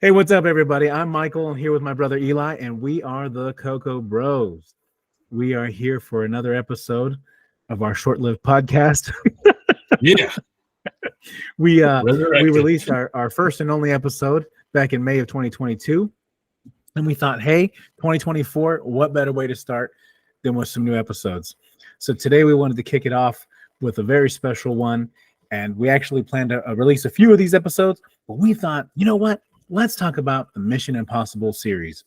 Hey, what's up, everybody? I'm Michael. I'm here with my brother Eli, and we are the Cocoa Bros. We are here for another episode of our short-lived podcast. Yeah. we Resurrected. released our first and only episode back in May of 2022, and we thought, hey, 2024, what better way to start than with some new episodes? So today we wanted to kick it off with a very special one, and we actually planned to release a few of these episodes, but we thought, you know what? Let's talk about the Mission Impossible series.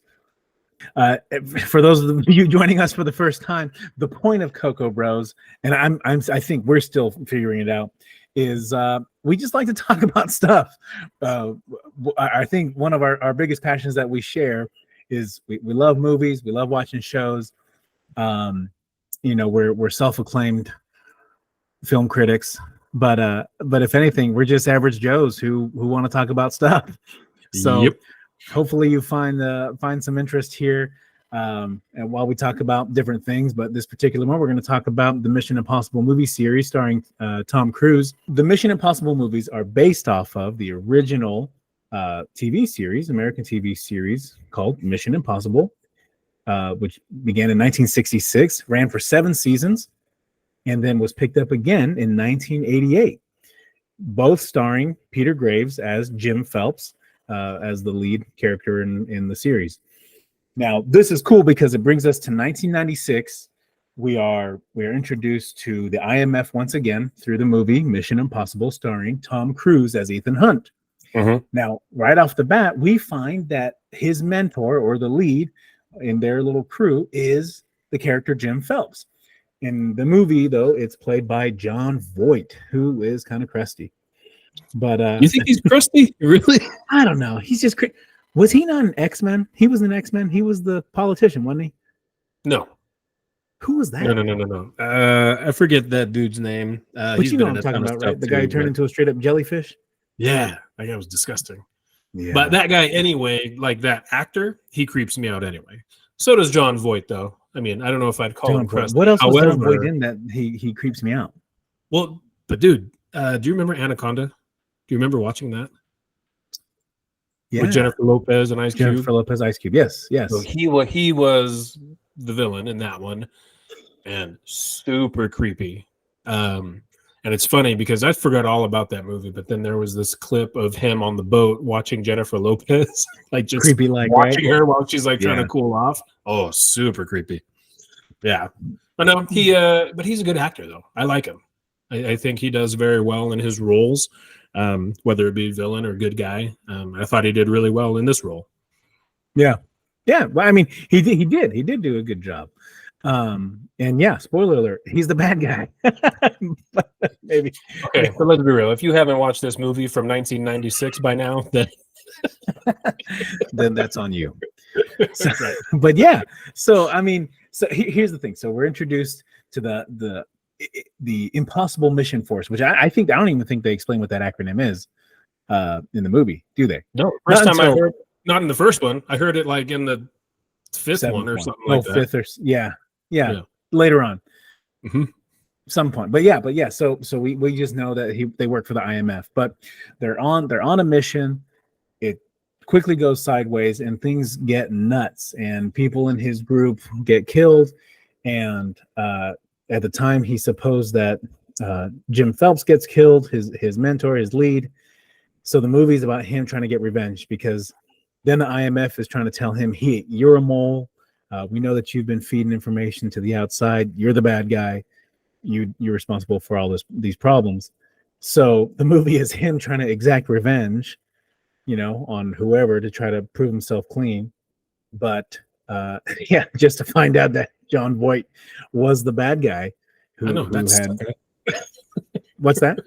For those of you joining us for the first time, the point of Cocoa Bros, and I think we're still figuring it out, is we just like to talk about stuff. I think one of our biggest passions that we share is we love movies, we love watching shows. We're self-acclaimed film critics, but if anything, we're just average Joes who want to talk about stuff. So hopefully you find some interest here. And while we talk about different things, but this particular one, we're going to talk about the Mission Impossible movie series starring Tom Cruise. The Mission Impossible movies are based off of the original TV series, American TV series called Mission Impossible, which began in 1966, ran for 7 seasons, and then was picked up again in 1988, both starring Peter Graves as Jim Phelps, as the lead character in the series. Now, this is cool because it brings us to 1996. We are introduced to the IMF once again through the movie Mission Impossible, starring Tom Cruise as Ethan Hunt. Mm-hmm. Now, right off the bat, we find that his mentor or the lead in their little crew is the character Jim Phelps. In the movie, though, it's played by Jon Voight, who is kind of crusty. But you think he's crusty? Really? I don't know. He's just was he not an X-Men? He was an X-Men. He was the politician, wasn't he? No. Who was that? No. I forget that dude's name. But you know what I'm talking about, right? The guy who turned into a straight up jellyfish. Yeah, that guy was disgusting. Yeah. But that guy, anyway, like that actor, he creeps me out anyway. So does Jon Voight, though. I mean, I don't know if I'd call him crusty. What else was Jon Voight in that he creeps me out? Well, but dude, do you remember Anaconda? Do you remember watching that? Yeah. With Jennifer Lopez and Ice Cube? Jennifer Lopez, Ice Cube. Yes. So he was the villain in that one, and super creepy. And it's funny because I forgot all about that movie, but then there was this clip of him on the boat watching Jennifer Lopez, like just creepy, like watching right? her while she's like trying to cool off. Oh, super creepy. Yeah. But no, but he's a good actor though. I like him. I think he does very well in his roles, whether it be villain or good guy. I thought he did really well in this role. Yeah. Well, I mean, he did do a good job. And yeah, spoiler alert, he's the bad guy. Maybe. Okay, so let's be real. If you haven't watched this movie from 1996 by now, then that's on you. So, right. But yeah, so I mean, so here's the thing. So we're introduced to the Impossible Mission Force, which I don't even think they explain what that acronym is in the movie, do they? No, first time I heard, not in the first one. I heard it like in the fifth one or something like that. Fifth or yeah, later on, some point. But yeah. So we just know that they work for the IMF, but they're on a mission. It quickly goes sideways, and things get nuts, and people in his group get killed, and at the time, he supposed that Jim Phelps gets killed, his mentor, his lead. So the movie's about him trying to get revenge because then the IMF is trying to tell him, hey, you're a mole. We know that you've been feeding information to the outside. You're the bad guy. You're responsible for all these problems. So the movie is him trying to exact revenge, on whoever to try to prove himself clean. But just to find out that Jon Voight was the bad guy who had what's that?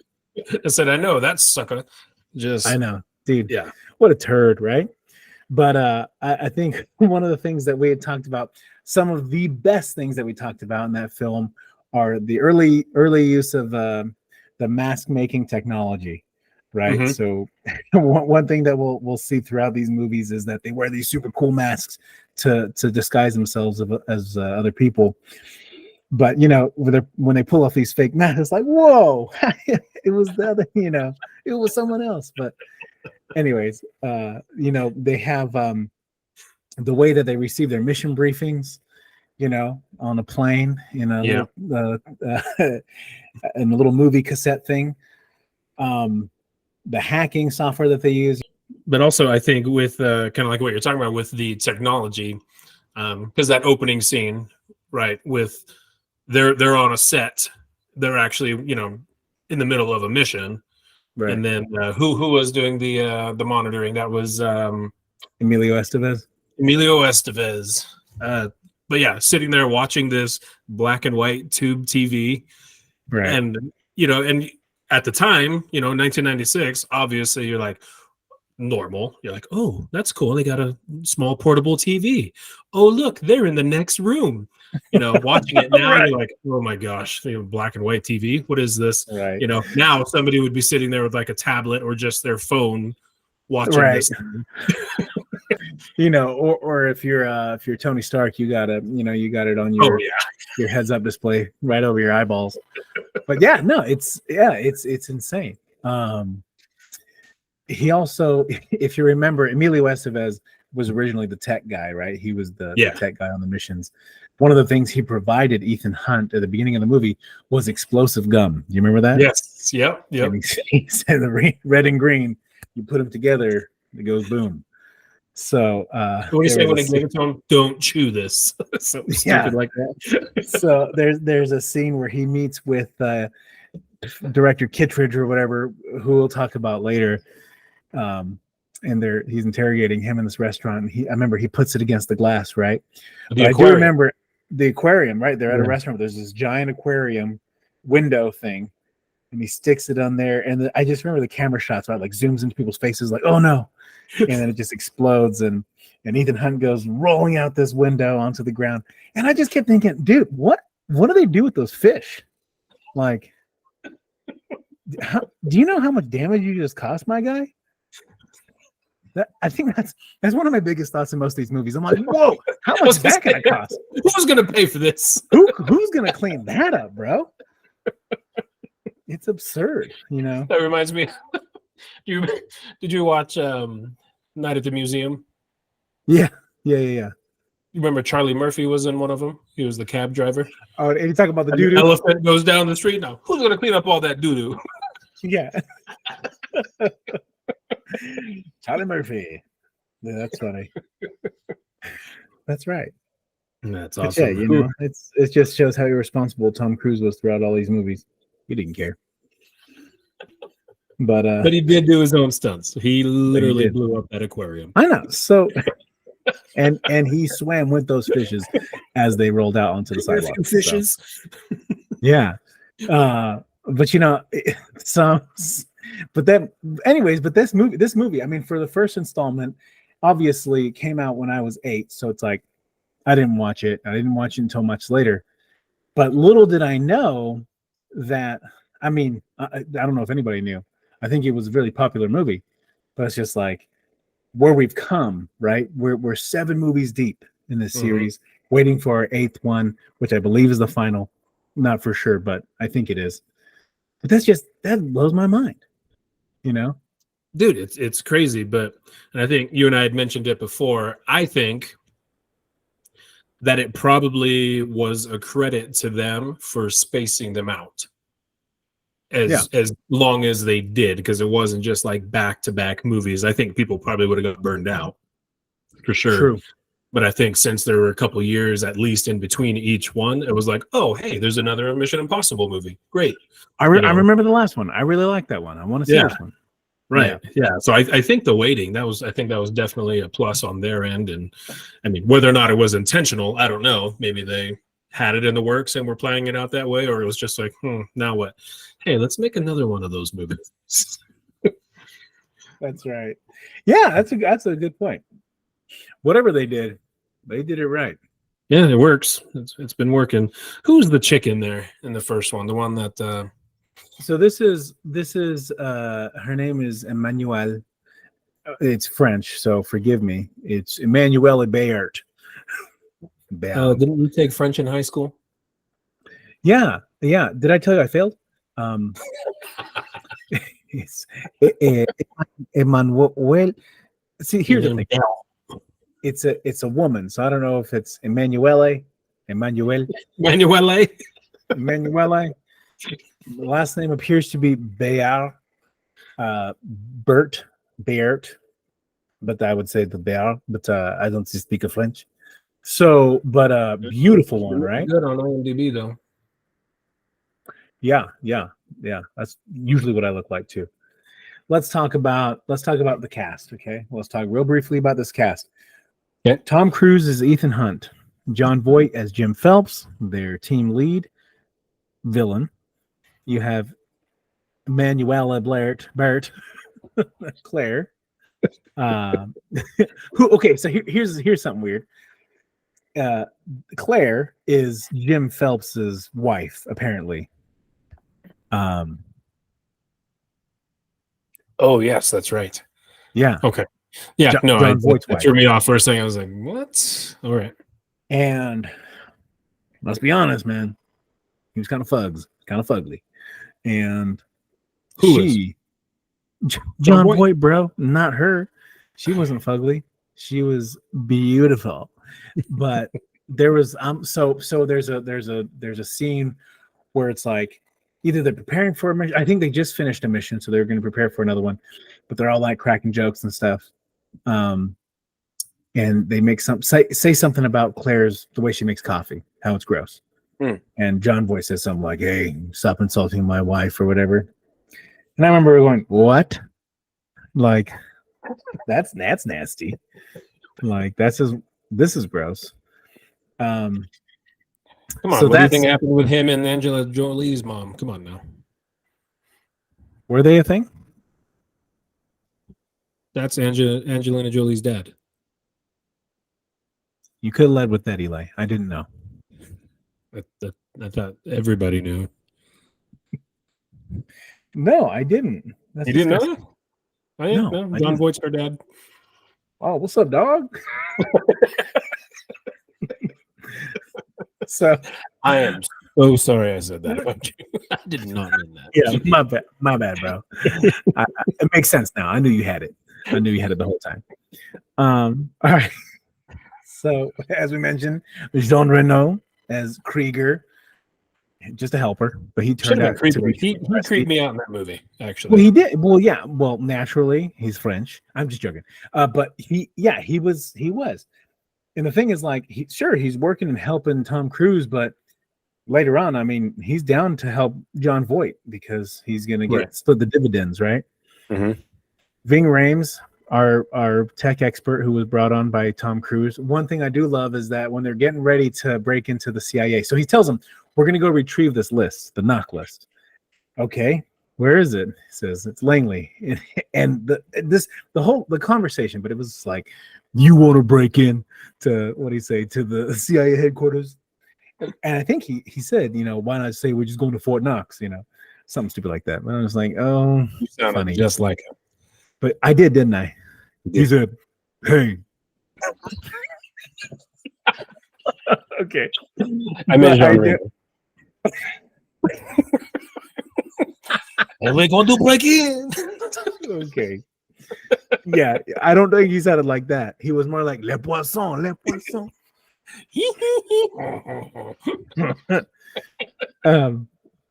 I said, I know that sucker. I know, dude. Yeah, what a turd, right? But I think one of the things that we had talked about, some of the best things that we talked about in that film are the early use of the mask making technology, right? Mm-hmm. So one thing that we'll see throughout these movies is that they wear these super cool masks to disguise themselves as other people. But when they pull off these fake masks, it's like, whoa, it was the other, it was someone else. But anyways, they have the way that they receive their mission briefings, on a plane in a little in a little movie cassette thing. The hacking software that they use. But also, I think with kind of like what you're talking about with the technology, because that opening scene, right, with they're on a set, they're actually in the middle of a mission, right. And then who was doing the monitoring? That was Emilio Estevez. But yeah, sitting there watching this black and white tube TV, right? And and at the time, 1996, obviously you're like normal. You're like, oh, that's cool. They got a small portable TV. Oh, look, they're in the next room. Watching it now, right. You're like, oh my gosh, they have black and white TV. What is this? Right. Now somebody would be sitting there with like a tablet or just their phone watching this. Or if you're Tony Stark, you got it on your heads up display right over your eyeballs. But it's insane. He also, if you remember, Emilio Estevez was originally the tech guy, right? He was the tech guy on the missions. One of the things he provided Ethan Hunt at the beginning of the movie was explosive gum. You remember that? Yes. Yep. He said the red and green, you put them together, it goes boom. So what do you say when he gave it to him? Don't chew this. Something stupid like that. So there's a scene where he meets with director Kittredge or whatever, who we'll talk about later. And he's interrogating him in this restaurant. And I remember he puts it against the glass, right? I do remember the aquarium, right? They're at a restaurant. There's this giant aquarium window thing, and he sticks it on there. And I just remember the camera shots, right? Like zooms into people's faces, like, oh no. And then it just explodes, and Ethan Hunt goes rolling out this window onto the ground. And I just kept thinking, dude, what do they do with those fish? Like, do you know how much damage you just cost, my guy? I think that's one of my biggest thoughts in most of these movies. I'm like, whoa, how much is that gonna cost? Who's gonna pay for this? Who's gonna clean that up, bro? It's absurd, That reminds me. Did you watch Night at the Museum? Yeah. You remember Charlie Murphy was in one of them? He was the cab driver. Oh, and you talk about the doo-doo? Elephant goes down the street. Now, who's gonna clean up all that doo-doo? Yeah. Charlie Murphy. Yeah, that's funny. That's right. That's awesome. Yeah, it just shows how irresponsible Tom Cruise was throughout all these movies. He didn't care. But he did do his own stunts. He literally blew up that aquarium. I know. So and he swam with those fishes as they rolled out onto the sidewalk. Fishes. So. Yeah. But this movie, I mean, for the first installment, obviously came out when I was 8, so it's like I didn't watch it. I didn't watch it until much later. But little did I know that, I mean, I don't know if anybody knew. I think it was a really popular movie, but it's just like where we've come, right? We're 7 movies deep in this series, waiting for our 8th one, which I believe is the final. Not for sure, but I think it is. But that blows my mind, Dude, it's crazy. And I think you and I had mentioned it before. I think that it probably was a credit to them for spacing them out as long as they did, because it wasn't just like back-to-back movies. I think people probably would have got burned out for sure. True. But I think since there were a couple years at least in between each one, it was like, oh, hey, there's another Mission Impossible movie. Great. I remember the last one. I really like that one. I want to see this one. Right. Yeah. So I think the waiting, that was definitely a plus on their end. And I mean, whether or not it was intentional, I don't know. Maybe they had it in the works and were playing it out that way, or it was just like, now what? Hey, let's make another one of those movies. That's right. Yeah, that's a good point. Whatever they did it right. Yeah, it works. It's been working. Who's the chick in there in the first one? The one that So this is her name is Emmanuelle. It's French, so forgive me. It's Emmanuelle Bayard. Didn't you take French in high school? Yeah. Did I tell you I failed? It's Emmanuel. See, here's the thing. It's a woman, so I don't know if it's Emanuele. Emanuele. The last name appears to be Bayard. Bert, but I would say the Bayard, but I don't speak French. So, but beautiful one, right? Good on IMDb though. Yeah. That's usually what I look like too. Let's talk about the cast. Okay, let's talk real briefly about this cast. Okay. Tom Cruise is Ethan Hunt, John Voight as Jim Phelps, their team lead villain. You have Manuela Bart, Claire. Who? Okay, so here's something weird. Claire is Jim Phelps's wife, apparently. Oh yes, that's right. Yeah. Okay. Yeah. John Voight's wife. Threw me off for a second. I was like, what? All right. And let's be honest, man, he was kind of fugly. And John Voight, bro, not her. She wasn't fugly. She was beautiful. But there was so there's a scene where it's like either they're preparing for a mission. I think they just finished a mission, so they're going to prepare for another one. But they're all like cracking jokes and stuff. And they make say something about Claire's the way she makes coffee, how it's gross. And John Voight says something like, "Hey, stop insulting my wife," or whatever. And I remember going, "What? Like, that's nasty. Like, this is gross." Come on, so what do you think happened with him and Angela Jolie's mom? Come on now. Were they a thing? That's Angelina Jolie's dad. You could have led with that, Eli. I didn't know. I thought everybody knew. No, I didn't. You didn't know that? Oh, yeah, no, John Voight's her dad. Oh, what's up, dog? So I am so sorry I said that about you. I did not mean that. Yeah, my bad, bro. It makes sense now. I knew you had it. The whole time. All right. So as we mentioned, Jean Reno as Krieger, just a helper, but he turned out to be. He creeped me out in that movie. Actually, well, he did. Well, yeah. Well, naturally, he's French. I'm just joking. But he was. And the thing is, like, he's working and helping Tom Cruise, but later on, I mean, he's down to help John Voight because he's going to split the dividends, right? Mm-hmm. Ving Rhames, our tech expert who was brought on by Tom Cruise. One thing I do love is that when they're getting ready to break into the CIA, so he tells them, "We're going to go retrieve this list, the knock list." Okay, where is it? He says it's Langley, and the conversation, but it was like, "You want to break in to what do you say to the CIA headquarters?" And I think he said, why not say we're just going to Fort Knox, something stupid like that. And I was like, oh, you sounded funny, just like him. But I did, didn't I? He said, "Hey." Okay. I mean, and we're going to break in. Okay. Yeah, I don't think he sounded like that. He was more like "Le poisson, le poisson."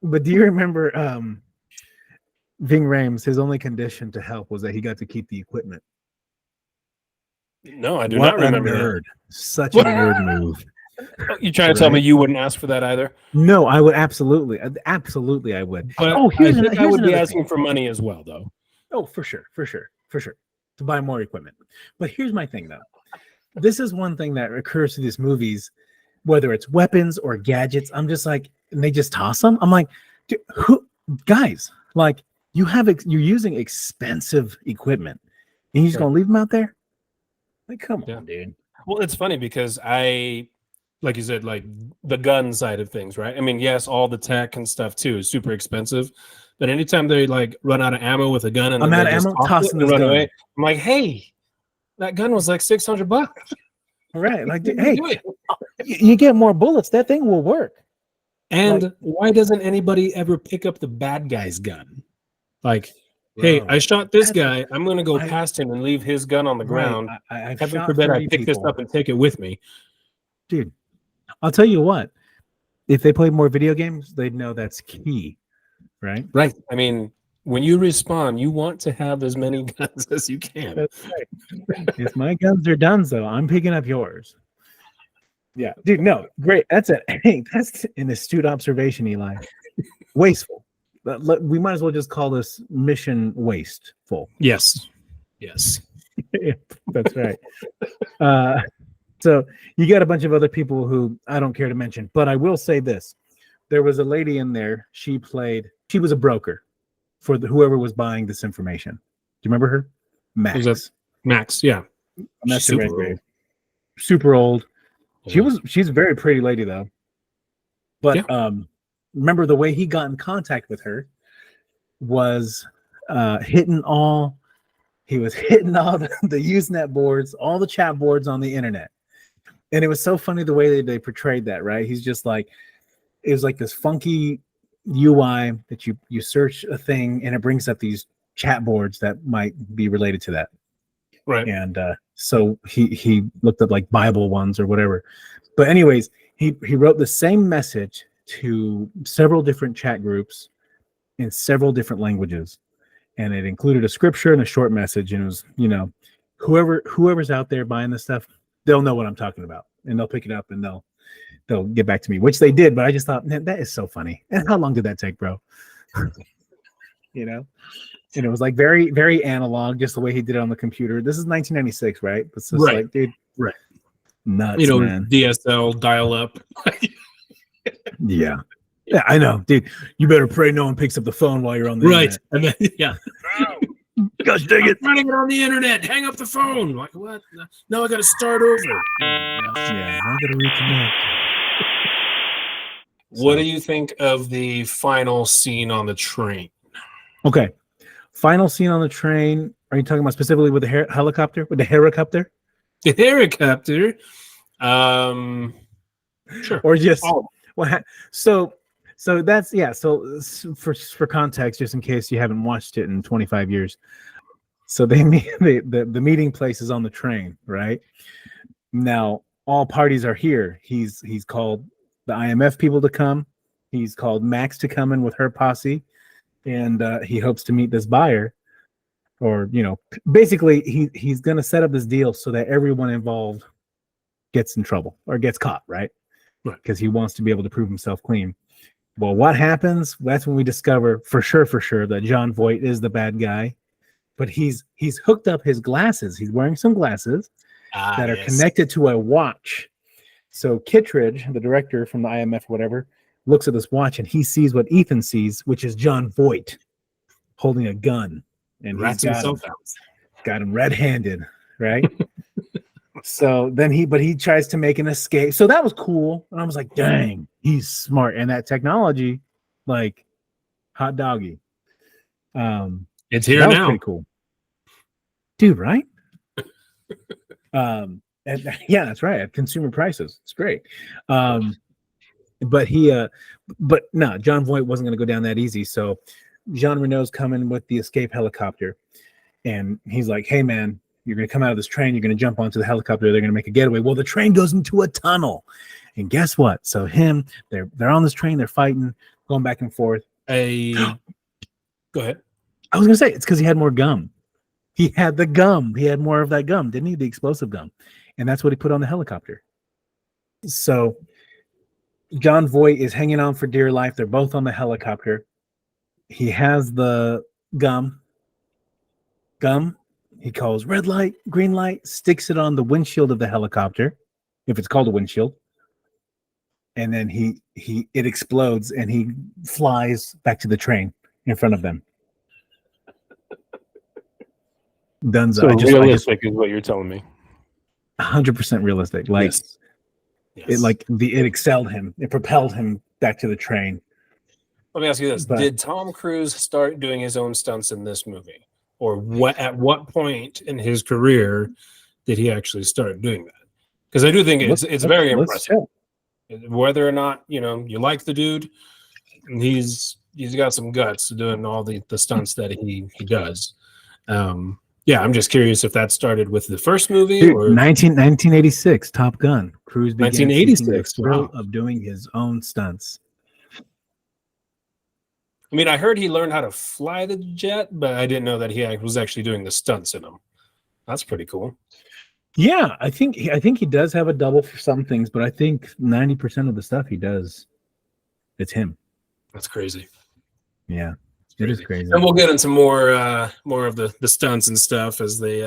But do you remember Ving Rhames? His only condition to help was that he got to keep the equipment. No, I do not remember that. Such a nerd move. You trying to tell me you wouldn't ask for that either? No, I would absolutely I would. But I would be asking for money as well, though. Oh, for sure, to buy more equipment. But here's my thing, though. This is one thing that occurs to these movies, whether it's weapons or gadgets. I'm just like, and they just toss them. I'm like, dude, guys, like you're using expensive equipment, and you're just gonna leave them out there? Like, come on, dude. Well, it's funny because like you said, like the gun side of things, right? I mean, yes, all the tech and stuff too is super expensive, but anytime they like run out of ammo with a gun and I'm out of ammo, tossing and run away, I'm like, hey, that gun was like $600. Right? Like, hey, you get more bullets. That thing will work. And why doesn't anybody ever pick up the bad guy's gun? Like, Hey, Bro, I shot this that's guy. I'm going to go I past him and leave his gun on the right. ground. I've Heaven shot forbid I 30 pick this people. up and take it with me. Dude, I'll tell you what. If they played more video games, they'd know that's key, right? Right. I mean, when you respawn, you want to have as many guns as you can. That's right. If my guns are done, so I'm picking up yours. Yeah, dude. No, great. That's it. Hey, that's an astute observation, Eli. Wasteful. We might as well just call this mission wasteful. Yes. Yes. That's right. So you got a bunch of other people who I don't care to mention, but I will say this: there was a lady in there. She was a broker for whoever was buying this information. Do you remember her? Max. Was that Max? Yeah. That's her Redgrave. Super old. Yeah. She's a very pretty lady though. But remember the way he got in contact with her was hitting all the Usenet boards, all the chat boards on the internet. And it was so funny the way they portrayed that, right? He's just like, it was like this funky UI that you search a thing and it brings up these chat boards that might be related to that. Right. And so he looked up like Bible ones or whatever. But anyways, he wrote the same message to several different chat groups in several different languages. And it included a scripture and a short message. And it was, whoever's out there buying this stuff, they'll know what I'm talking about. And they'll pick it up and they'll get back to me, which they did. But I just thought, man, that is so funny. And how long did that take, bro? And it was like very, very analog, just the way he did it on the computer. This is 1996, right? It's just right. Like, dude, right. Nuts, man. DSL dial up. Yeah, I know, dude. You better pray no one picks up the phone while you're on the internet. And then, yeah. Gosh dang it! I'm running it on the internet. Hang up the phone. Like what? No, I got to start over. Yeah, I got to reconnect. What do you think of the final scene on the train? Okay, final scene on the train. Are you talking about specifically with the helicopter? With the helicopter? The helicopter. Sure. Or just so that's So for context, just in case you haven't watched it in 25 years, so they meet the meeting place is on the train, right? Now all parties are here. He's called the IMF people to come. He's called Max to come in with her posse, and he hopes to meet this buyer. Or basically he's going to set up this deal so that everyone involved gets in trouble or gets caught, right? Because he wants to be able to prove himself clean. Well, what happens? That's when we discover for sure that John Voight is the bad guy. But he's hooked up his glasses. He's wearing some glasses that are connected to a watch. So Kittredge, the director from the IMF, whatever, looks at this watch and he sees what Ethan sees, which is John Voight holding a gun. And he's got him red-handed, right? So then he tries to make an escape. So that was cool. And I was like, dang, he's smart. And that technology, like hot doggy. It's here now. Pretty cool. Dude, right? And yeah, that's right. At consumer prices. It's great. But no, John Voight wasn't going to go down that easy. So Jean Reno's coming with the escape helicopter. And he's like, hey, man, you're going to come out of this train. You're going to jump onto the helicopter. They're going to make a getaway. Well, the train goes into a tunnel. And guess what? So they're on this train. They're fighting, going back and forth. Go ahead. I was going to say, it's because he had more gum. He had the gum. He had more of that gum, didn't he? The explosive gum. And that's what he put on the helicopter. So John Voight is hanging on for dear life. They're both on the helicopter. He has the gum. He calls red light, green light, sticks it on the windshield of the helicopter, if it's called a windshield. And then it explodes and he flies back to the train in front of them. Dunzo. So realistic is what you're telling me. 100% realistic. Like yes. It excelled him. It propelled him back to the train. Let me ask you this: did Tom Cruise start doing his own stunts in this movie, or at what point in his career did he actually start doing that? Because I do think it's very impressive. Whether or not you like the dude, he's he's got some guts doing all the stunts that he does. Yeah, I'm just curious if that started with the first movie. Dude, or 1986, Top Gun. Cruise began seeking the 1986. thrill Wow. of doing his own stunts. I mean, I heard he learned how to fly the jet, but I didn't know that he was actually doing the stunts in them. That's pretty cool. Yeah, I think he does have a double for some things, but I think 90% of the stuff he does, it's him. That's crazy. Yeah, it is crazy. And we'll get into more of the stunts and stuff as they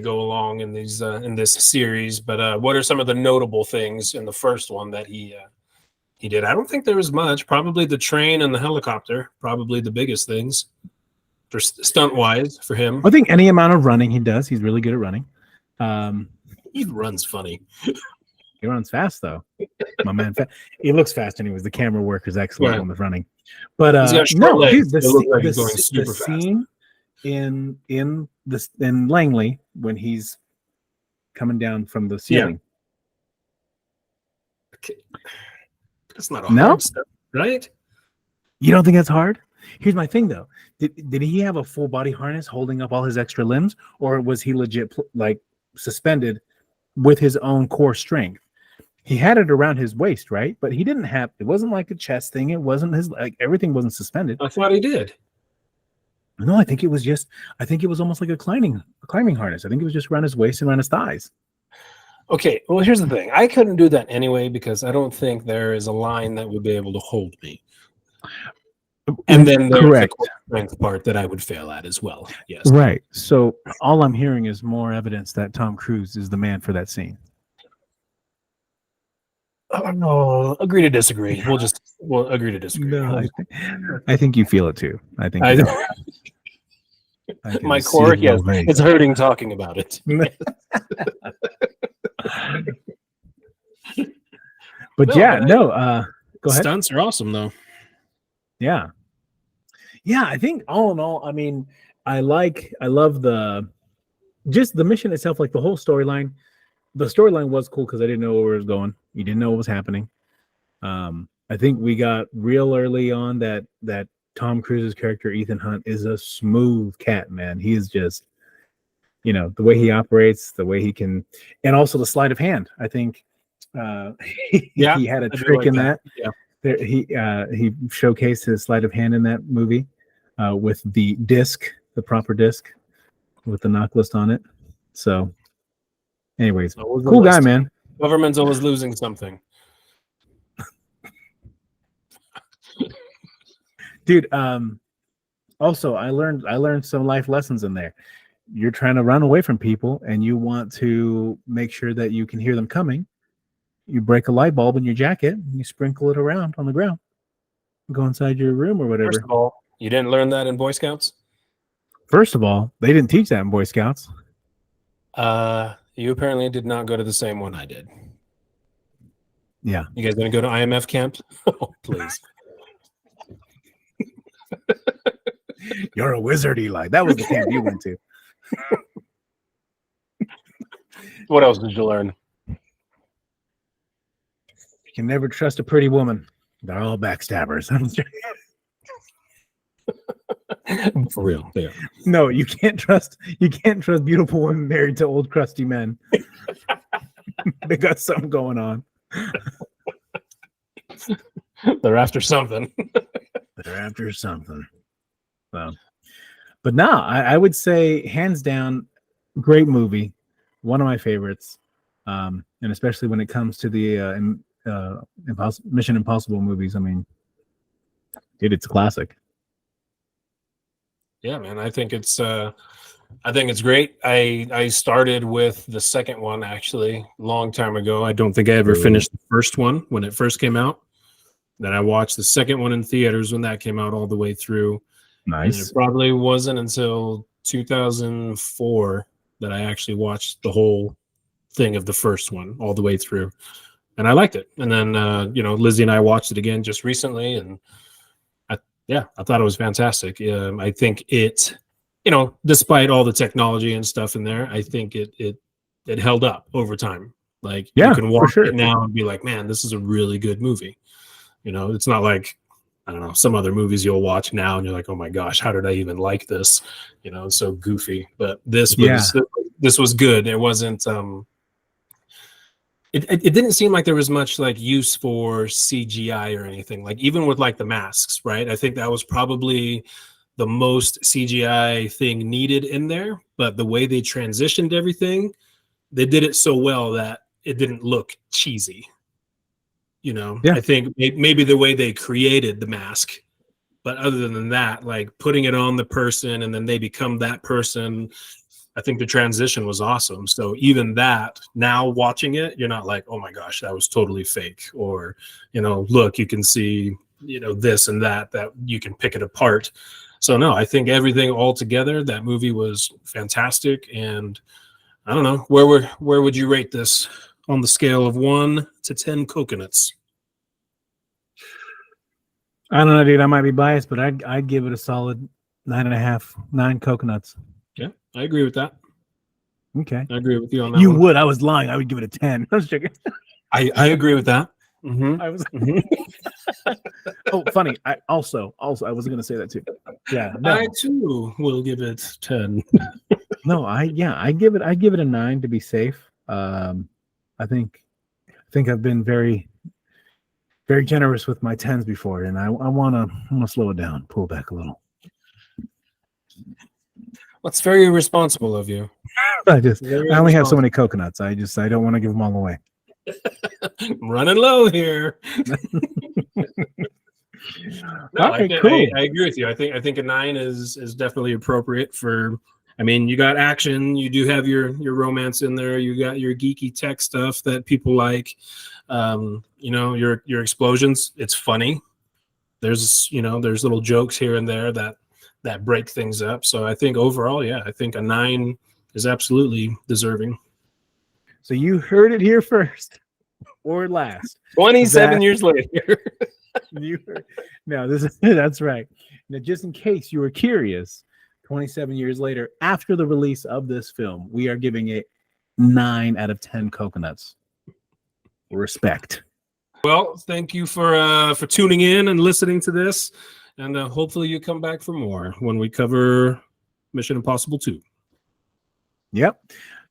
go along in these in this series. But what are some of the notable things in the first one that he did? I don't think there was much. Probably the train and the helicopter. Probably the biggest things for stunt wise for him. I think any amount of running he does, he's really good at running. He runs funny. He runs fast though. My man, he looks fast anyways. The camera work is excellent on the running. But no, dude, the scene in Langley when he's coming down from the ceiling. Yeah. That's not hard stuff, right? You don't think that's hard? Here's my thing though. Did he have a full body harness holding up all his extra limbs, or was he legit like suspended with his own core strength? He had it around his waist, right? But he didn't have. It wasn't like a chest thing. It wasn't his like everything wasn't suspended. I thought he did. No, I think it was just. I think it was almost like a climbing harness. I think it was just around his waist and around his thighs. Okay, well, here's the thing. I couldn't do that anyway because I don't think there is a line that would be able to hold me. And then there's the strength part that I would fail at as well. Yes. Right. So all I'm hearing is more evidence that Tom Cruise is the man for that scene. Oh, agree to disagree. We'll agree to disagree. No, I think you feel it too. I think my core, yes, it's hurting talking about it. But go ahead. Stunts are awesome though. Yeah. I think all in all, I mean, I love the mission itself, like the whole storyline. The storyline was cool because I didn't know where it was going. You didn't know what was happening. I think we got real early on that Tom Cruise's character, Ethan Hunt, is a smooth cat, man. He is just, the way he operates, the way he can, and also the sleight of hand. I think he had a trick in that. Yeah. He showcased his sleight of hand in that movie with the proper disc with the knock list on it. So, anyways, cool guy, man. Government's always losing something. Dude, also I learned some life lessons in there. You're trying to run away from people and you want to make sure that you can hear them coming. You break a light bulb in your jacket and you sprinkle it around on the ground. Go inside your room or whatever. First of all, you didn't learn that in Boy Scouts? First of all, they didn't teach that in Boy Scouts. You apparently did not go to the same one I did. Yeah. You guys gonna go to IMF camp? Oh, please. You're a wizard, Eli. That was the camp you went to. What else did you learn? You can never trust a pretty woman. They're all backstabbers. For real. Yeah. No, you can't trust beautiful women married to old crusty men. They got something going on. They're after something. So, but no, I would say hands down, great movie, one of my favorites, and especially when it comes to the Mission Impossible movies. I mean, dude, it's a classic. Yeah, man, I think it's great. I started with the second one actually a long time ago. I don't think I ever finished the first one when it first came out. Then I watched the second one in theaters when that came out all the way through. Nice. And it probably wasn't until 2004 that I actually watched the whole thing of the first one all the way through. And I liked it. And then, Lizzie and I watched it again just recently. And I thought it was fantastic. I think it, despite all the technology and stuff in there, I think it held up over time. Like you can watch it now and be like, man, this is a really good movie. It's not like I don't know, some other movies you'll watch now and you're like, oh my gosh, how did I even like this? You know, it's so goofy. But this was good. It wasn't it didn't seem like there was much like use for CGI or anything. Like even with like the masks, right? I think that was probably the most CGI thing needed in there, but the way they transitioned everything, they did it so well that it didn't look cheesy. You know, I think maybe the way they created the mask, but other than that, like putting it on the person and then they become that person, I think the transition was awesome. So even that, now watching it, you're not like, oh my gosh, that was totally fake. Or, you know, look, you can see, you know, this and that you can pick it apart. So no, I think everything all together, that movie was fantastic. And I don't know, where would you rate this on the scale of 1 to 10 coconuts? I don't know, dude. I might be biased, but I'd give it a solid 9.5, 9 coconuts. Yeah, I agree with that. Okay, I agree with you on that. You would. I was lying. I would give it a 10. I was joking. I agree with that. Mm-hmm. I was. Oh, funny. I also I was going to say that too. Yeah, no. I too will give it 10. No, I give it a 9 to be safe. I think I've been very, very generous with my 10s before, and I want to slow it down, pull back a little. That's very irresponsible of you. I only have so many coconuts. I don't want to give them all away. I'm running low here. No, okay, cool. I agree with you. I think a 9 is definitely appropriate for. I mean, you got action. You do have your romance in there. You got your geeky tech stuff that people like. You know, your explosions. It's funny. There's little jokes here and there that break things up. So I think overall, yeah, I think a 9 is absolutely deserving. So you heard it here first or last. 27 years later. That's right. Now, just in case you were curious, 27 years later, after the release of this film, we are giving it 9 out of 10 coconuts. Respect. Well, thank you for tuning in and listening to this. And hopefully you come back for more when we cover Mission Impossible 2. Yep.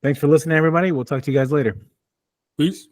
Thanks for listening, everybody. We'll talk to you guys later. Peace.